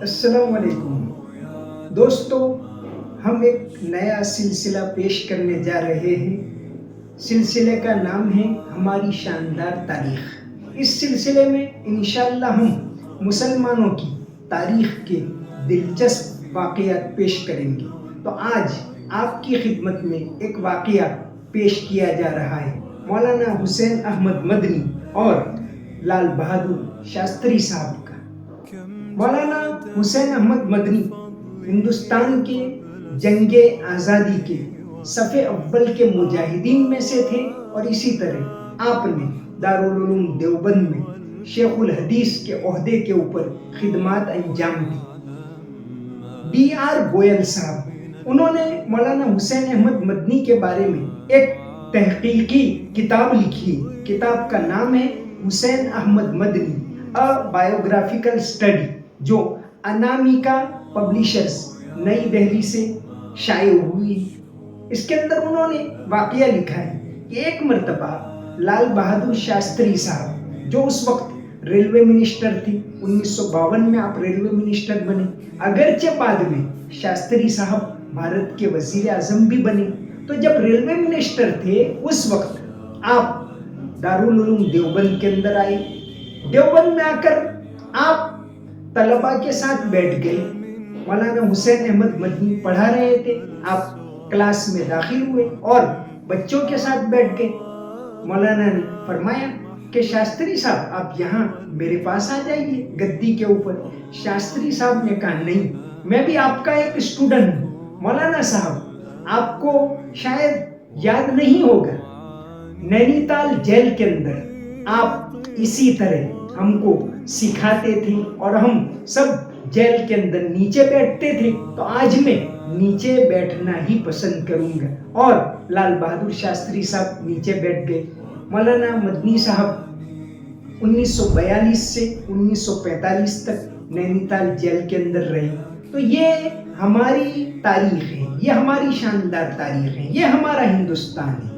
السلام علیکم دوستو، ہم ایک نیا سلسلہ پیش کرنے جا رہے ہیں۔ سلسلے کا نام ہے ہماری شاندار تاریخ۔ اس سلسلے میں انشاءاللہ ہم مسلمانوں کی تاریخ کے دلچسپ واقعات پیش کریں گے۔ تو آج آپ کی خدمت میں ایک واقعہ پیش کیا جا رہا ہے مولانا حسین احمد مدنی اور لال بہادر شاستری صاحب کا۔ مولانا حسین احمد مدنی ہندوستان کے جنگ آزادی کے صف اول کے مجاہدین میں سے تھے، اور اسی طرح آپ نے دارالعلوم دیوبند میں شیخ الحدیث کے عہدے کے اوپر خدمات انجام دی۔ گوئل صاحب، انہوں نے مولانا حسین احمد مدنی کے بارے میں ایک تحقیقی کتاب لکھی۔ کتاب کا نام ہے حسین احمد مدنی اے بایوگرافیکل اسٹڈی، جو انامیکا پبلیشرز نئی دہلی سے شائع ہوئی۔ اس کے اندر انہوں نے واقعہ لکھا ہے کہ ایک مرتبہ لال بہادر شاستری صاحب، جو اس وقت ریلوے منسٹر تھی، 1952 میں آپ ریلوے منسٹر بنے، اگرچہ بعد میں شاستری صاحب بھارت کے وزیر اعظم بھی بنے، تو جب ریلوے منسٹر تھے اس وقت آپ دارالعلوم دیوبند کے اندر آئے۔ دیوبند میں آ کر آپ طلباء کے ساتھ بیٹھ گئے۔ مولانا حسین احمد مدنی پڑھا رہے تھے، آپ کلاس میں داخل ہوئے اور بچوں کے ساتھ بیٹھ گئے۔ مولانا نے فرمایا کہ شاستری صاحب آپ یہاں میرے پاس آ جائیے گدی کے اوپر۔ شاستری صاحب نے کہا نہیں، میں بھی آپ کا ایک اسٹوڈنٹ ہوں۔ مولانا صاحب، آپ کو شاید یاد نہیں ہوگا، نینی تال جیل کے اندر آپ اسی طرح ہم کو سکھاتے تھے اور ہم سب جیل کے اندر نیچے بیٹھتے تھے، تو آج میں نیچے بیٹھنا ہی پسند کروں گا۔ اور لال بہادر شاستری صاحب نیچے بیٹھ گئے۔ مولانا مدنی صاحب 1942 سے 1945 تک نینی تال جیل کے اندر رہے۔ تو یہ ہماری تاریخ ہے، یہ ہماری شاندار تاریخ ہے، یہ ہمارا ہندوستان ہے۔